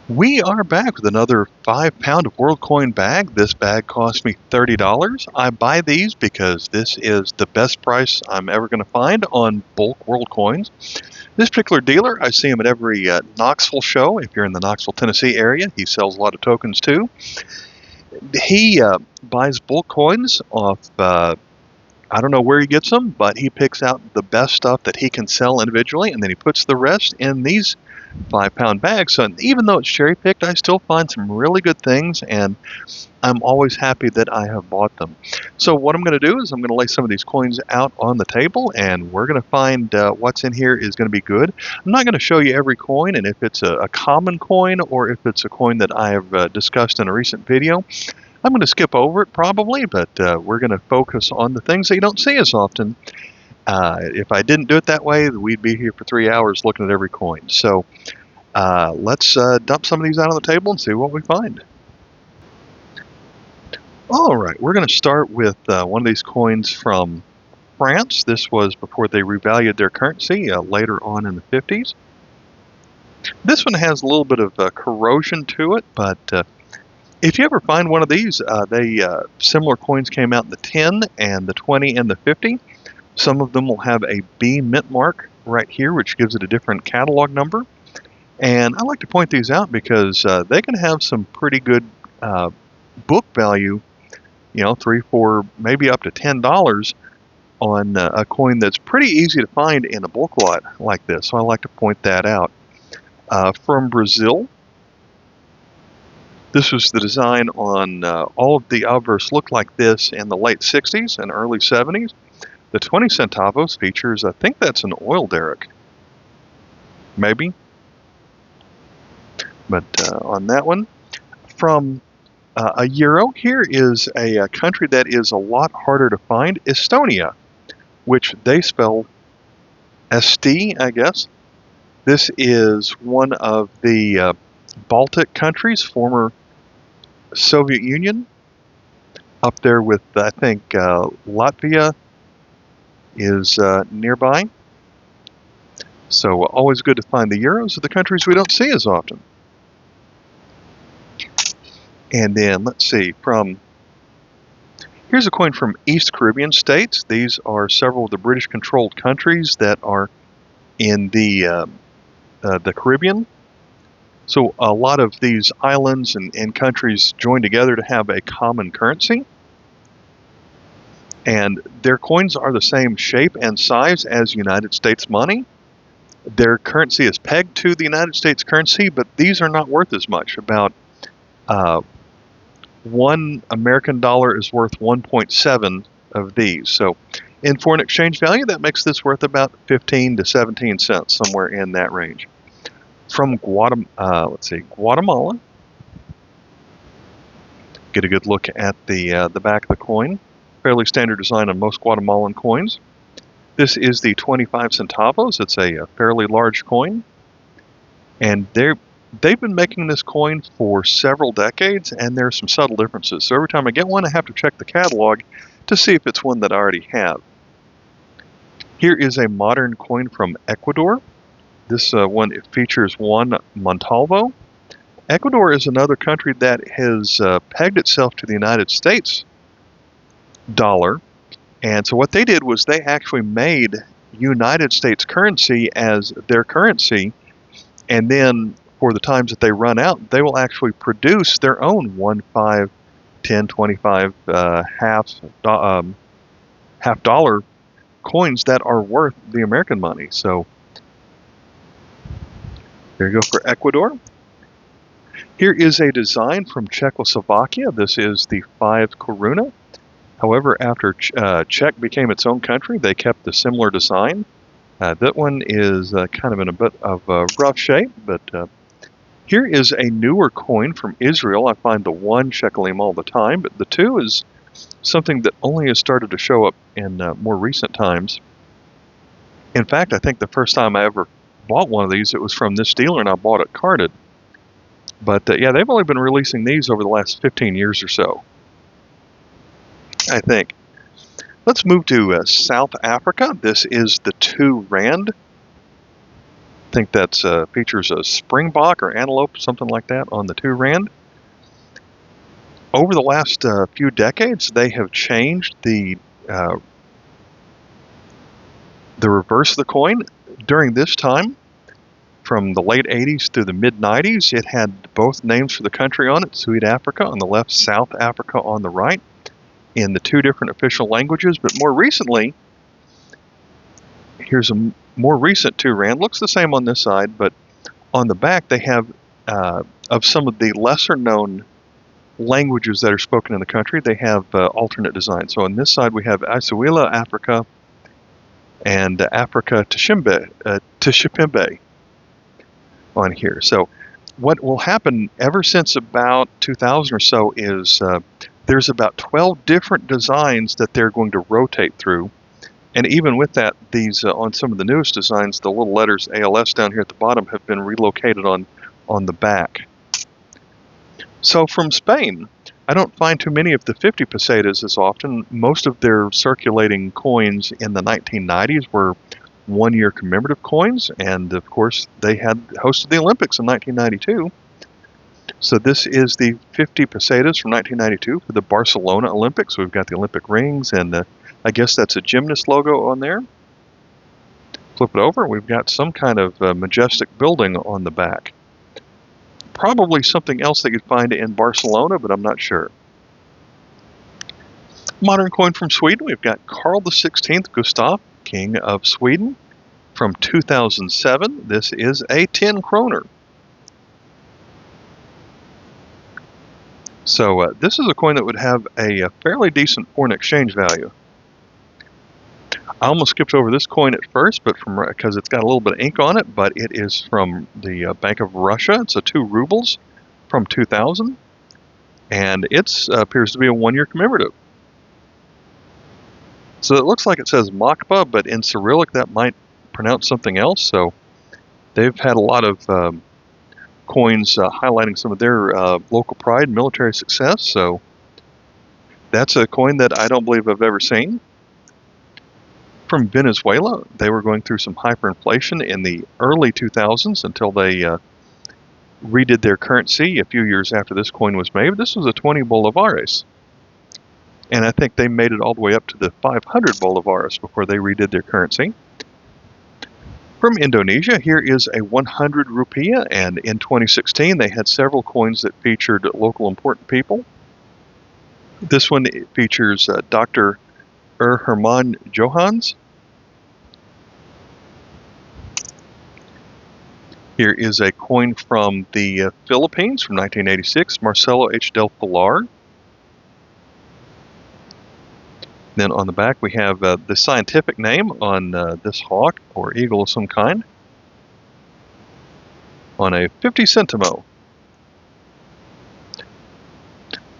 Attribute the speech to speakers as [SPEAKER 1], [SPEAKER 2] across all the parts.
[SPEAKER 1] We are back with another 5 pound world coin bag. This bag cost me $30. I buy these because this is the best price I'm ever going to find on bulk world coins. This particular dealer, I see him at every Knoxville show. If you're in the Knoxville, Tennessee area, he sells a lot of tokens too. He buys bulk coins off, I don't know where he gets them, but he picks out the best stuff that he can sell individually, and then he puts the rest in these 5 pound bags. So even though it's cherry picked, I still find some really good things, and I'm always happy that I have bought them. So what I'm going to do is I'm going to lay some of these coins out on the table, and we're going to find what's in here is going to be good. I'm not going to show you every coin, and if it's a common coin or if it's a coin that I have discussed in a recent video, I'm going to skip over it probably, but we're going to focus on the things that you don't see as often. If I didn't do it that way, we'd be here for 3 hours looking at every coin. So let's dump some of these out on the table and see what we find. All right, we're going to start with one of these coins from France. This was before they revalued their currency later on in the 50s. This one has a little bit of corrosion to it, but if you ever find one of these, similar coins came out in the 10 and the 20 and the 50. Some of them will have a B mint mark right here, which gives it a different catalog number. And I like to point these out because they can have some pretty good book value, $3, $4, maybe up to $10 on a coin that's pretty easy to find in a bulk lot like this. So I like to point that out. From Brazil, this was the design on all of the obverse looked like this in the late 60s and early 70s. The 20 centavos features, I think that's an oil derrick, maybe. But on that one, from a euro, here is a country that is a lot harder to find, Estonia, which they spell ST, I guess. This is one of the Baltic countries, former Soviet Union, up there with, I think, Latvia is nearby. So always good to find the euros of the countries we don't see as often. And then let's see, here's a coin from East Caribbean states. These are several of the British controlled countries that are in the Caribbean. So a lot of these islands and countries join together to have a common currency. And their coins are the same shape and size as United States money. Their currency is pegged to the United States currency, but these are not worth as much. About $1 American is worth 1.7 of these. So in foreign exchange value, that makes this worth about 15 to 17 cents, somewhere in that range. From Guatemala. Get a good look at the back of the coin. Fairly standard design on most Guatemalan coins. This is the 25 centavos. It's a fairly large coin. And they've been making this coin for several decades, and there are some subtle differences. So every time I get one, I have to check the catalog to see if it's one that I already have. Here is a modern coin from Ecuador. This one features one Montalvo. Ecuador is another country that has pegged itself to the United States dollar. And so what they did was they actually made United States currency as their currency, and then for the times that they run out, they will actually produce their own 1, 5, 10, 25, half dollar coins that are worth the American money. So there you go for Ecuador. Here is a design from Czechoslovakia. This is the 5 koruna. However, after Czech became its own country, they kept a similar design. That one is kind of in a bit of rough shape, but here is a newer coin from Israel. I find the 1 shekalim all the time, but the 2 is something that only has started to show up in more recent times. In fact, I think the first time I ever bought one of these, it was from this dealer, and I bought it carded. But yeah, they've only been releasing these over the last 15 years or so, I think. Let's move to South Africa. This is the 2 rand. think that features a springbok or antelope, something like that, on the 2 rand. Over the last few decades, they have changed the reverse of the coin. During this time, from the late 80s through the mid 90s, it had both names for the country on it, Sweet Africa on the left, South Africa on the right, in the 2 different official languages. But more recently, here's a more recent 2 rand. Looks the same on this side, but on the back they have of some of the lesser known languages that are spoken in the country, they have alternate designs. So on this side we have Isawila Africa and Africa Tshipembe on here. So what will happen ever since about 2000 or so is there's about 12 different designs that they're going to rotate through. And even with that, these on some of the newest designs, the little letters ALS down here at the bottom have been relocated on the back. So from Spain, I don't find too many of the 50 pesetas as often. Most of their circulating coins in the 1990s were one-year commemorative coins, and of course they had hosted the Olympics in 1992. So this is the 50 pesetas from 1992 for the Barcelona Olympics. We've got the Olympic rings, and I guess that's a gymnast logo on there. Flip it over, we've got some kind of majestic building on the back. Probably something else that you'd find in Barcelona, but I'm not sure. Modern coin from Sweden, we've got Carl XVI Gustaf, King of Sweden, from 2007. This is a 10 kroner. So this is a coin that would have a fairly decent foreign exchange value. I almost skipped over this coin at first, but because it's got a little bit of ink on it, but it is from the Bank of Russia. It's a 2 rubles from 2000, and it appears to be a 1-year commemorative. So it looks like it says Makba, but in Cyrillic that might pronounce something else. So they've had a lot of coins highlighting some of their local pride and military success. So that's a coin that I don't believe I've ever seen. From Venezuela, they were going through some hyperinflation in the early 2000s until they redid their currency a few years after this coin was made. This was a 20 bolivares. And I think they made it all the way up to the 500 bolivares before they redid their currency. From Indonesia, here is a 100 rupiah, and in 2016 they had several coins that featured local important people. This one features Dr. Herman Johans. Here is a coin from the Philippines from 1986, Marcelo H. del Pilar. Then on the back we have the scientific name on this hawk or eagle of some kind on a 50 centimo.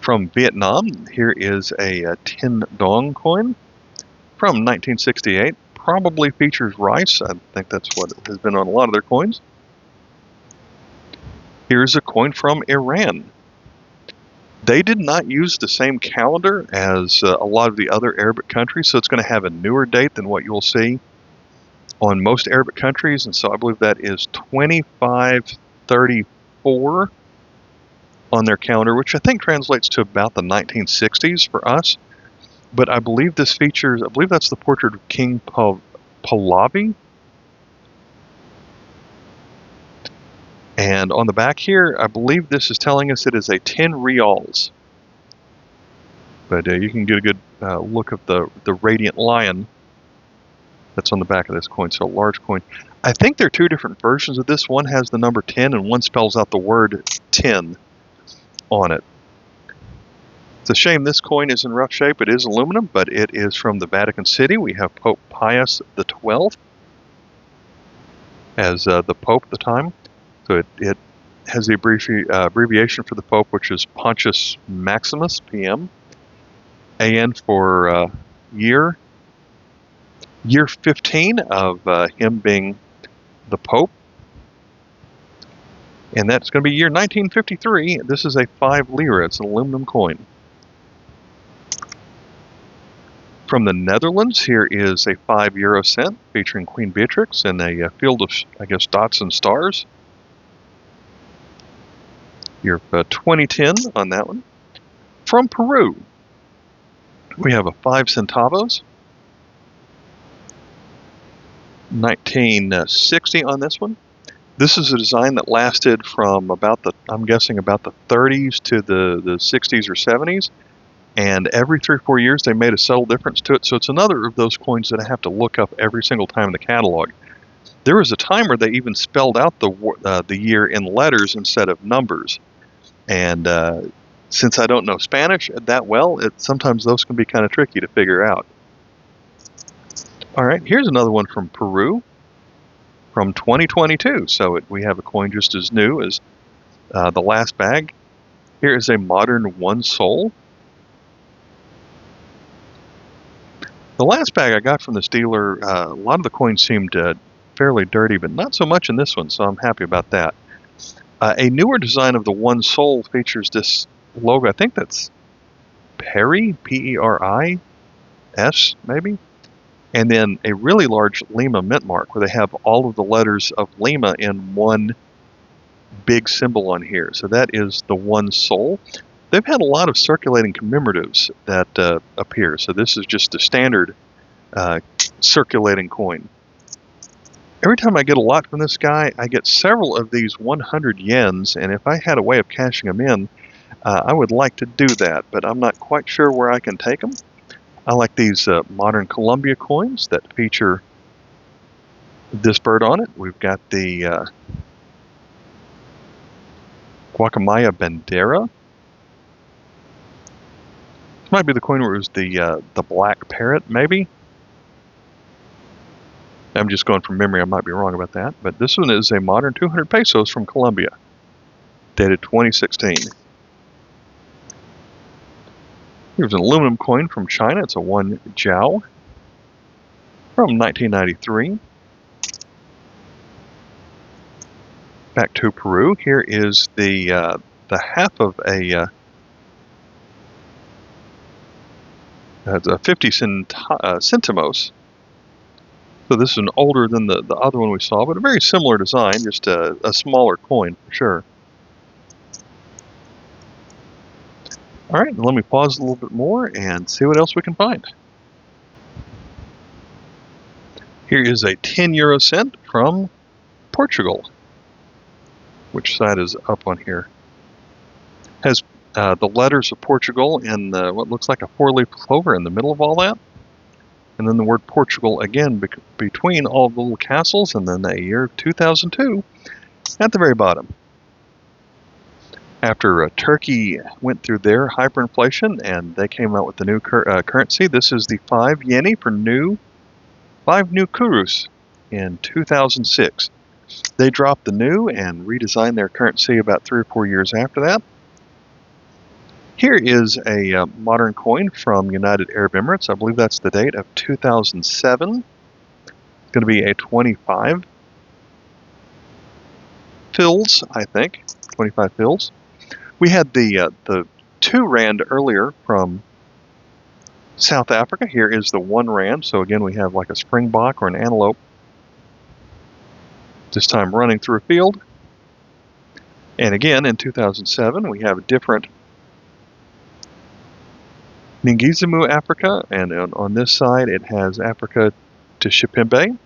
[SPEAKER 1] From Vietnam, here is a Tin Dong coin from 1968. Probably features rice. I think that's what has been on a lot of their coins. Here's a coin from Iran. They did not use the same calendar as a lot of the other Arabic countries, so it's going to have a newer date than what you'll see on most Arabic countries, and so I believe that is 2534 on their calendar, which I think translates to about the 1960s for us. But I believe this features, I believe that's the portrait of King Pahlavi. And on the back here, I believe this is telling us it is a 10 reals. But you can get a good look of the radiant lion that's on the back of this coin, so a large coin. I think there are 2 different versions of this. One has the number 10 and one spells out the word 10 on it. It's a shame this coin is in rough shape. It is aluminum, but it is from the Vatican City. We have Pope Pius XII as the Pope at the time. So it has the abbreviation for the Pope, which is Pontius Maximus, PM. AN for year 15 of him being the Pope. And that's going to be year 1953. This is a 5 lira. It's an aluminum coin. From the Netherlands, here is a 5 euro cent featuring Queen Beatrix in a field of, I guess, dots and stars. Year 2010 on that one. From Peru, we have a 5 centavos. 1960 on this one. This is a design that lasted from about the, I'm guessing about the 30s to the 60s or 70s. And every 3 or 4 years, they made a subtle difference to it. So it's another of those coins that I have to look up every single time in the catalog. There was a time where they even spelled out the year in letters instead of numbers. And since I don't know Spanish that well, sometimes those can be kind of tricky to figure out. All right, here's another one from Peru from 2022. So we have a coin just as new as the last bag. Here is a modern 1 sol. The last bag I got from this dealer, a lot of the coins seemed fairly dirty, but not so much in this one, so I'm happy about that. A newer design of the 1 sol features this logo. I think that's Peri, P-E-R-I-S, maybe? And then a really large Lima mint mark where they have all of the letters of Lima in one big symbol on here. So that is the 1 sol. They've had a lot of circulating commemoratives that appear. So this is just the standard circulating coin. Every time I get a lot from this guy, I get several of these 100 yens, and if I had a way of cashing them in, I would like to do that, but I'm not quite sure where I can take them. I like these modern Colombia coins that feature this bird on it. We've got the Guacamaya Bandera. This might be the coin where it was the black parrot, maybe. I'm just going from memory. I might be wrong about that. But this one is a modern 200 pesos from Colombia, dated 2016. Here's an aluminum coin from China. It's a 1 jiao from 1993. Back to Peru. Here is the half of a 50 centimos. So this is an older than the other one we saw, but a very similar design, just a smaller coin for sure. All right, let me pause a little bit more and see what else we can find. Here is a 10 euro cent from Portugal. Which side is up on here? Has the letters of Portugal and what looks like a 4-leaf clover in the middle of all that. And then the word Portugal again between all the little castles, and then a year 2002 at the very bottom. After Turkey went through their hyperinflation and they came out with the new currency, this is the 5 yeni for 5 new kurus in 2006. They dropped the new and redesigned their currency about 3 or 4 years after that. Here is a modern coin from United Arab Emirates. I believe that's the date of 2007. It's going to be a 25 fils, I think. 25 fils. We had the 2 rand earlier from South Africa. Here is the 1 rand. So again, we have like a springbok or an antelope. This time running through a field. And again, in 2007, we have a different Ningizimu Africa, and on this side it has Africa to Shipembe.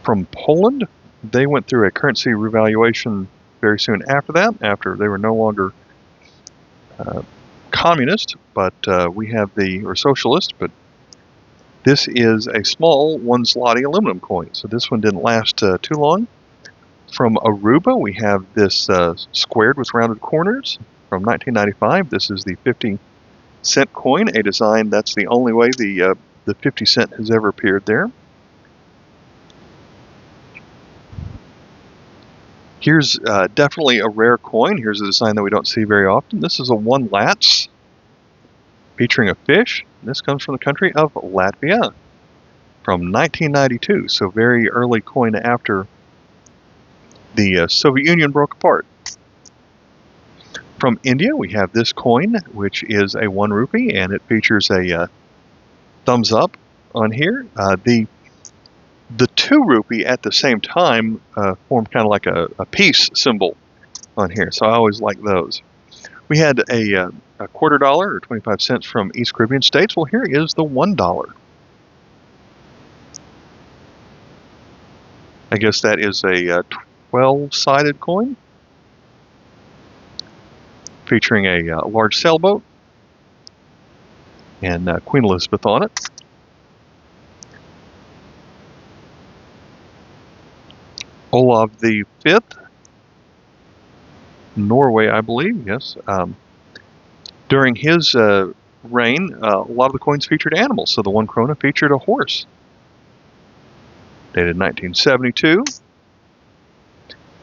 [SPEAKER 1] From Poland, they went through a currency revaluation very soon after that, after they were no longer communist, but we have or socialist, but this is a small 1 zloty aluminum coin, so this one didn't last too long. From Aruba, we have this squared with rounded corners from 1995. This is the 50-cent coin, a design that's the only way the 50 cent has ever appeared there. Here's definitely a rare coin. Here's a design that we don't see very often. This is a 1 lats featuring a fish. This comes from the country of Latvia from 1992, so very early coin after the Soviet Union broke apart. From India, we have this coin, which is a 1 rupee, and it features a thumbs up on here. The 2 rupee at the same time form kind of like a peace symbol on here, so I always like those. We had a $quarter or 25 cents from East Caribbean states. Well, here is the $1. I guess that is a 12-sided coin featuring a large sailboat and Queen Elizabeth on it. Olav V, Norway, I believe, yes. During his reign, a lot of the coins featured animals, so the 1 krona featured a horse. Dated 1972.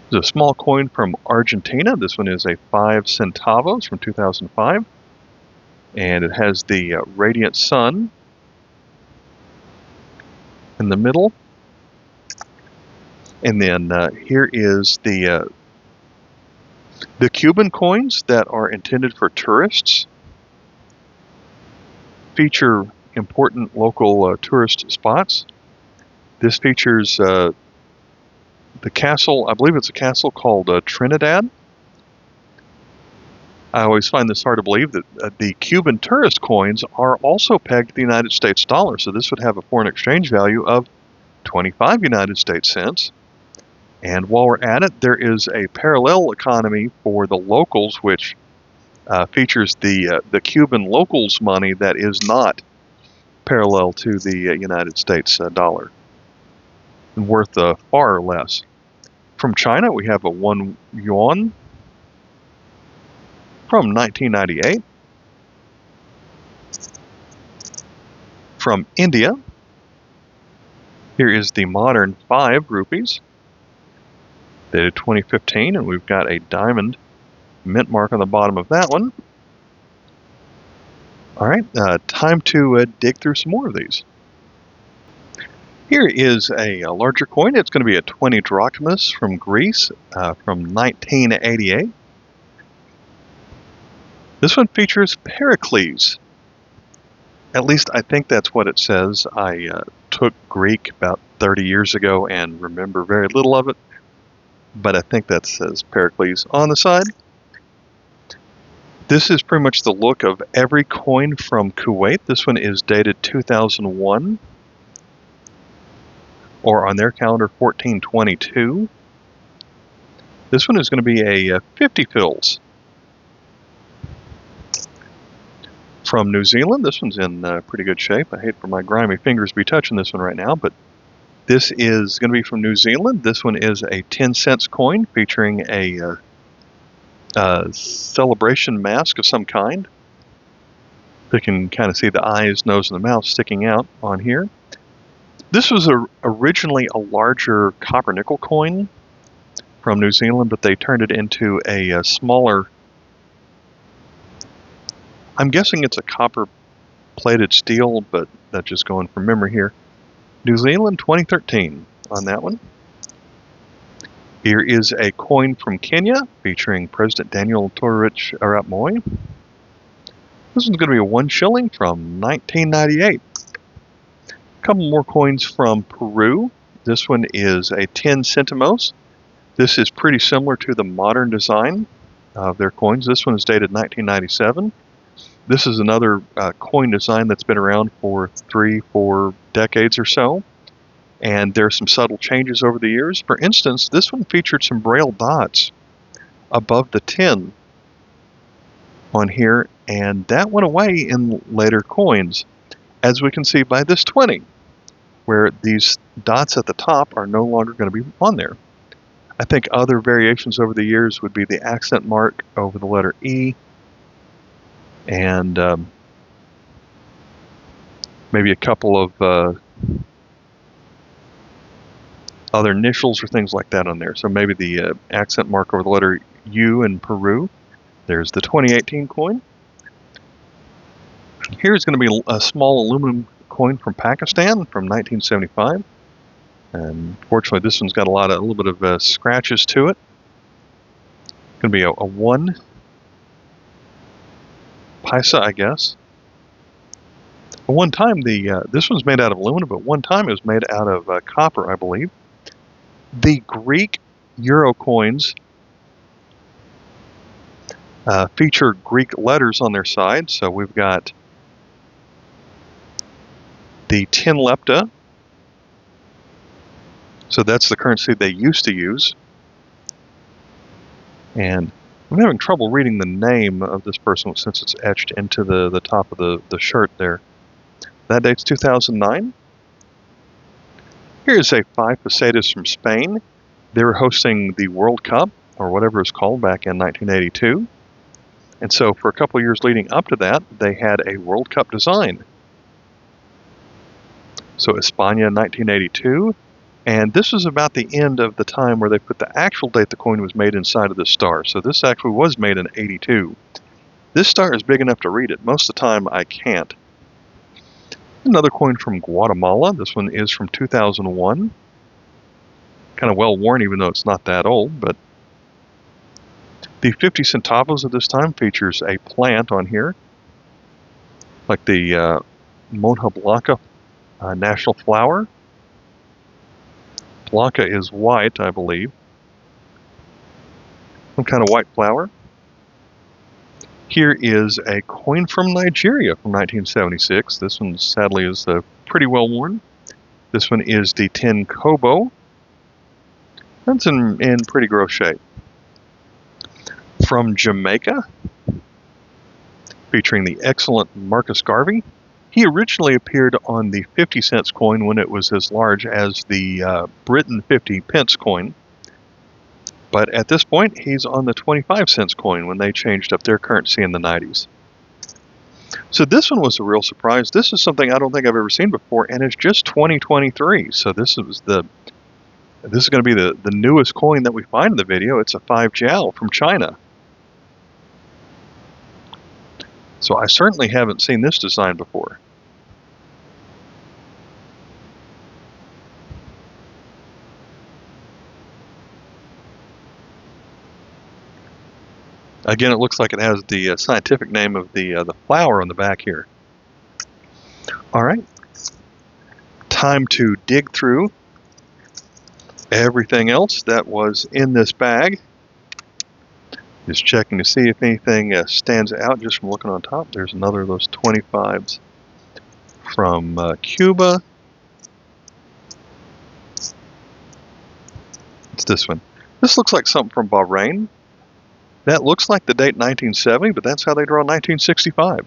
[SPEAKER 1] There's a small coin from Argentina. This one is a 5 centavos from 2005. And it has the radiant sun in the middle. And then here is the Cuban coins that are intended for tourists. Feature important local tourist spots. This features the castle, I believe it's a castle called Trinidad. I always find this hard to believe that the Cuban tourist coins are also pegged to the United States dollar, so this would have a foreign exchange value of 25 United States cents. And while we're at it, there is a parallel economy for the locals, which features the Cuban locals money that is not parallel to the United States dollar, and worth far less. From China, we have a 1 yuan from 1998. From India, here is the modern 5 rupees, dated 2015, and we've got a diamond mint mark on the bottom of that one. All right, time to dig through some more of these. Here is a larger coin. It's going to be a 20 drachmas from Greece from 1988. This one features Pericles. At least I think that's what it says. I took Greek about 30 years ago and remember very little of it, but I think that says Pericles on the side. This is pretty much the look of every coin from Kuwait. This one is dated 2001. Or on their calendar, 1422. This one is going to be a 50 fils. From New Zealand, this one's in pretty good shape. I hate for my grimy fingers to be touching this one right now, but this is going to be from New Zealand. This one is a 10 cents coin featuring a celebration mask of some kind. You can kind of see the eyes, nose, and the mouth sticking out on here. This was originally a larger copper nickel coin from New Zealand, but they turned it into a smaller, I'm guessing it's a copper plated steel, but that's just going from memory here. New Zealand 2013 on that one. Here is a coin from Kenya featuring President Daniel Toroitich Arap Moi. This one's going to be a 1 shilling from 1998. A couple more coins from Peru. This one is a 10 centimos. This is pretty similar to the modern design of their coins. This one is dated 1997. This is another coin design that's been around for 3-4 decades or so. And there are some subtle changes over the years. For instance, this one featured some braille dots above the 10 on here, and that went away in later coins, as we can see by this 20, where these dots at the top are no longer going to be on there. I think other variations over the years would be the accent mark over the letter E, and maybe a couple of other initials or things like that on there. So maybe the accent mark over the letter U in Peru. There's the 2018 coin. Here's going to be a small aluminum coin from Pakistan from 1975. And fortunately, this one's got a little bit of scratches to it. It's going to be a 1 paisa, I guess. One time, this one's made out of aluminum, but one time it was made out of copper, I believe. The Greek euro coins feature Greek letters on their side. So we've got the 10 lepta. So that's the currency they used to use. And I'm having trouble reading the name of this person since it's etched into the top of the shirt there. That date's 2009. Here's a 5 pesetas from Spain. They were hosting the World Cup, or whatever it's called, back in 1982. And so for a couple of years leading up to that, they had a World Cup design. So España in 1982. And this was about the end of the time where they put the actual date the coin was made inside of the star. So this actually was made in 82. This star is big enough to read it. Most of the time I can't. Another coin from Guatemala. This one is from 2001. Kind of well worn, even though it's not that old. But the 50 centavos of this time features a plant on here, like the Monja Blanca national flower. Blanca is white, I believe. Some kind of white flower. Here is a coin from Nigeria from 1976. This one, sadly, is pretty well worn. This one is the 10 kobo. That's in pretty gross shape. From Jamaica, featuring the excellent Marcus Garvey. He originally appeared on the 50 cents coin when it was as large as the Britain 50 pence coin. But at this point, he's on the 25 cents coin when they changed up their currency in the 90s. So this one was a real surprise. This is something I don't think I've ever seen before, and it's just 2023. So this is going to be the newest coin that we find in the video. It's a 5 jiao from China. So I certainly haven't seen this design before. Again, it looks like it has the scientific name of the flower on the back here. All right, time to dig through everything else that was in this bag. Just checking to see if anything stands out just from looking on top. There's another of those 25s from Cuba. It's this one. This looks like something from Bahrain. That looks like the date 1970, but that's how they draw 1965.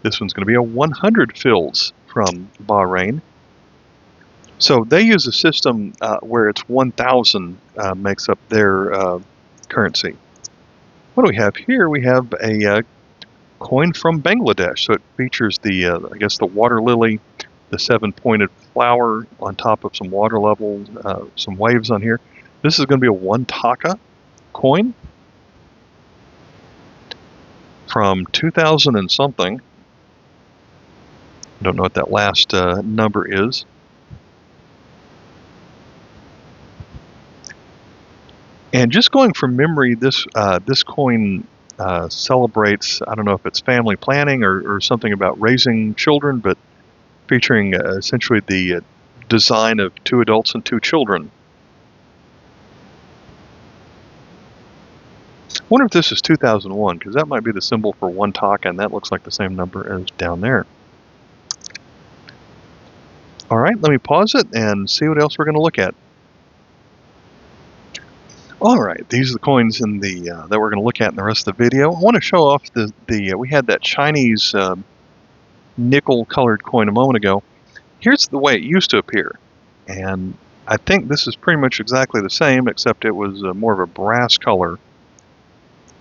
[SPEAKER 1] This one's going to be a 100 fils from Bahrain. So they use a system where it's 1,000 makes up their currency. What do we have here? We have a coin from Bangladesh. So it features the, I guess, the water lily, the 7-pointed flower on top of some water levels, some waves on here. This is going to be a 1 taka coin from 2000 and something. I don't know what that last number is. And just going from memory, this coin celebrates, I don't know if it's family planning or something about raising children, but featuring essentially the design of 2 adults and 2 children. I wonder if this is 2001, because that might be the symbol for 1 taka, and that looks like the same number as down there. All right, let me pause it and see what else we're going to look at. All right, these are the coins in the that we're going to look at in the rest of the video. I want to show off we had that Chinese nickel-colored coin a moment ago. Here's the way it used to appear, and I think this is pretty much exactly the same, except it was more of a brass color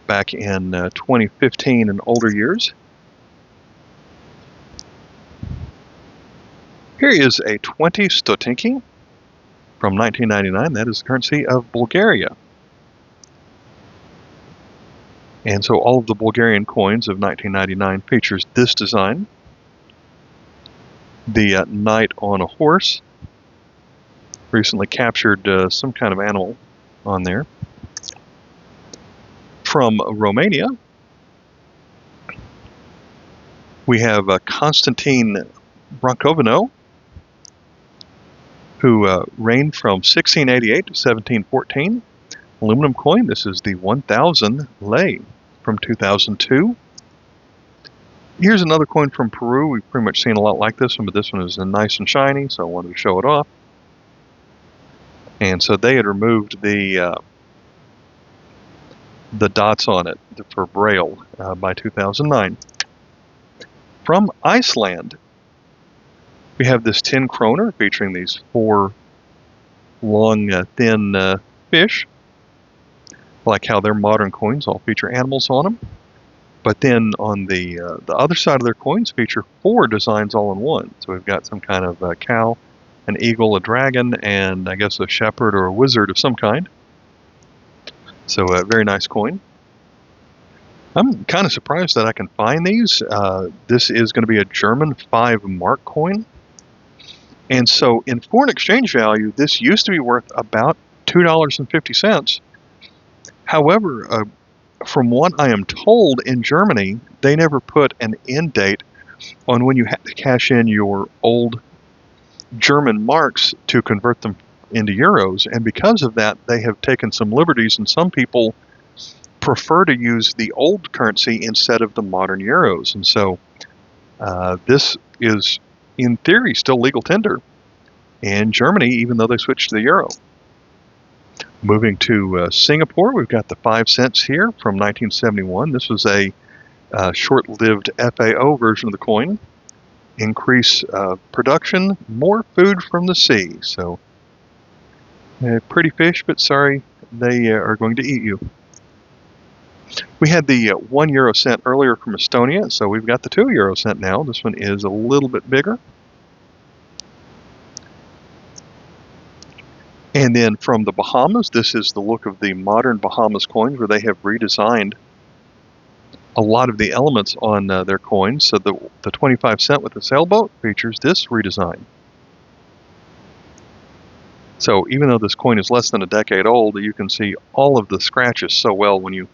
[SPEAKER 1] back in 2015 and older years. Here is a 20 stotinki from 1999. That is the currency of Bulgaria. And so all of the Bulgarian coins of 1999 features this design. The knight on a horse recently captured some kind of animal on there. From Romania, We have Constantine Brankovino, who reigned from 1688 to 1714. Aluminum coin. This is the 1000 lei from 2002. Here's another coin from Peru. We've pretty much seen a lot like this one, but this one is nice and shiny, so I wanted to show it off. And so they had removed the dots on it for Braille by 2009. From Iceland, we have this 10 kroner featuring these 4 long, thin fish, like how their modern coins all feature animals on them. But then on the other side of their coins feature 4 designs all in one. So we've got some kind of a cow, an eagle, a dragon, and I guess a shepherd or a wizard of some kind. So a very nice coin. I'm kind of surprised that I can find these. This is going to be a German 5 mark coin. And so in foreign exchange value, this used to be worth about $2.50. However, from what I am told, in Germany, they never put an end date on when you had to cash in your old German marks to convert them into euros. And because of that, they have taken some liberties, and some people prefer to use the old currency instead of the modern euros. And so this is, in theory, still legal tender in Germany, even though they switched to the euro. Moving to Singapore, we've got the 5 cents here from 1971. This was a short-lived FAO version of the coin. Increase production, more food from the sea. So, pretty fish, but sorry, they are going to eat you. We had the 1 euro cent earlier from Estonia, so we've got the 2 euro cent now. This one is a little bit bigger. And then from the Bahamas, this is the look of the modern Bahamas coins, where they have redesigned a lot of the elements on their coins. So the 25 cent with the sailboat features this redesign. So even though this coin is less than a decade old, you can see all of the scratches so well when you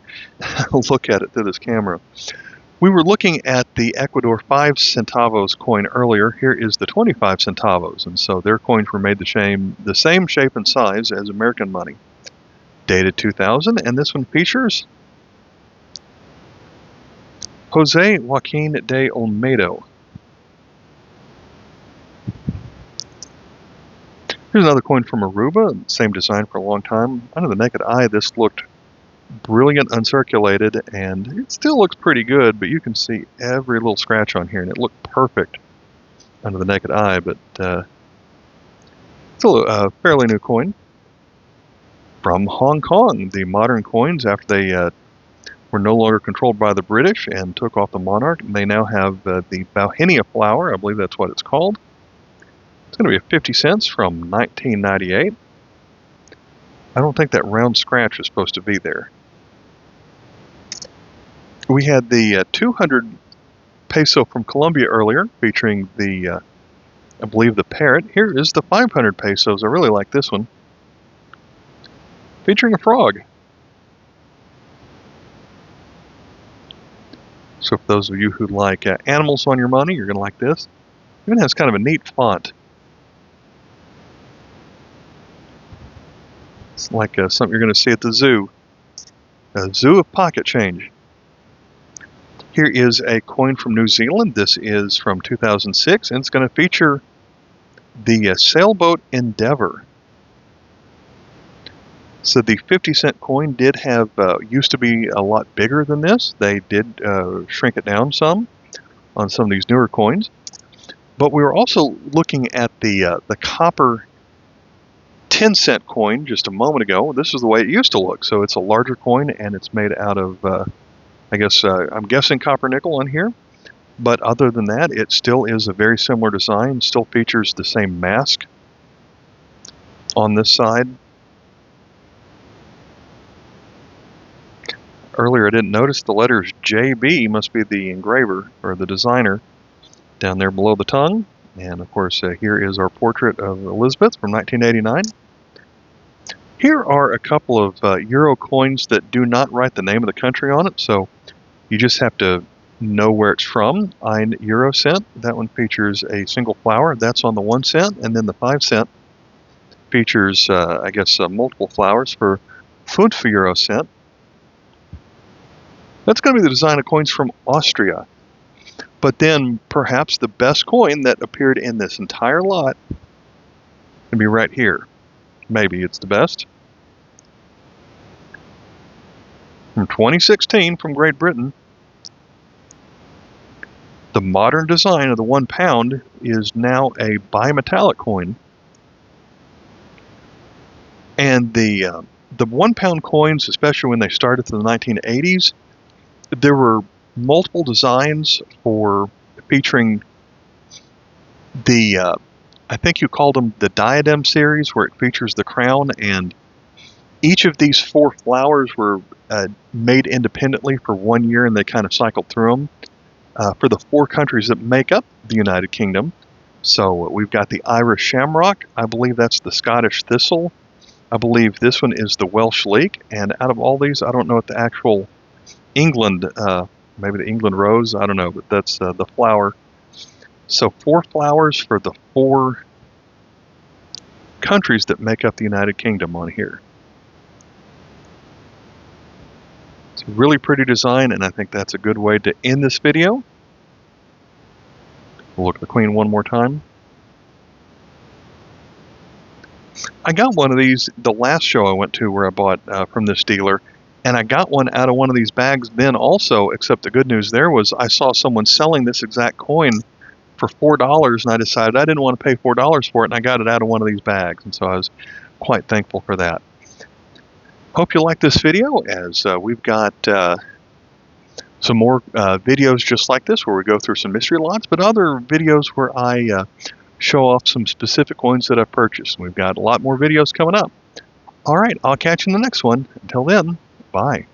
[SPEAKER 1] look at it through this camera. We were looking at the Ecuador 5 centavos coin earlier. Here is the 25 centavos, and so their coins were made the same shape and size as American money. Dated 2000, and this one features Jose Joaquin de Olmedo. Here's another coin from Aruba, same design for a long time. Under the naked eye, this looked brilliant uncirculated, and it still looks pretty good, but you can see every little scratch on here, and it looked perfect under the naked eye, but still a fairly new coin. From Hong Kong, the modern coins, after they were no longer controlled by the British and took off the monarch, and they now have the Bauhinia flower, I believe that's what it's called. It's going to be 50 cents from 1998. I don't think that round scratch is supposed to be there. We had the 200 peso from Colombia earlier, featuring the, I believe, the parrot. Here is the 500 pesos. I really like this one, featuring a frog. So for those of you who like animals on your money, you're going to like this. It even has kind of a neat font. It's like something you're going to see at the zoo. A zoo of pocket change. Here is a coin from New Zealand. This is from 2006, and it's going to feature the sailboat Endeavour. So the 50 cent coin did have, used to be a lot bigger than this. They did shrink it down some on some of these newer coins. But we were also looking at the copper 10 cent coin just a moment ago. This is the way it used to look. So it's a larger coin, and it's made out of, I'm guessing copper nickel on here. But other than that, it still is a very similar design. Still features the same mask on this side. Earlier I didn't notice the letters JB must be the engraver or the designer down there below the tongue. And of course here is our portrait of Elizabeth from 1989. Here are a couple of euro coins that do not write the name of the country on it, so you just have to know where it's from. 1 euro cent. That one features a single flower. That's on the 1 cent. And then the 5 cent features, I guess, multiple flowers for 5 euro cent. That's going to be the design of coins from Austria. But then perhaps the best coin that appeared in this entire lot can be right here. Maybe it's the best. From 2016 from Great Britain. The modern design of the £1 is now a bimetallic coin. And the £1 coins, especially when they started in the 1980s, there were multiple designs for featuring the, I think you called them the diadem series, where it features the crown, and each of these 4 flowers were made independently for 1 year, and they kind of cycled through them for the 4 countries that make up the United Kingdom. So we've got the Irish shamrock. I believe that's the Scottish thistle. I believe this one is the Welsh leek. And out of all these, I don't know what the actual England, maybe the England rose, I don't know, but that's the flower. So 4 flowers for the 4 countries that make up the United Kingdom on here. It's a really pretty design, and I think that's a good way to end this video. We'll look at the Queen one more time. I got one of these the last show I went to where I bought from this dealer, and I got one out of one of these bags then also, except the good news there was I saw someone selling this exact coin for $4, and I decided I didn't want to pay $4 for it, and I got it out of one of these bags, and so I was quite thankful for that. Hope you like this video, as we've got some more videos just like this where we go through some mystery lots, but other videos where I show off some specific coins that I've purchased. We've got a lot more videos coming up. All right, I'll catch you in the next one. Until then, bye.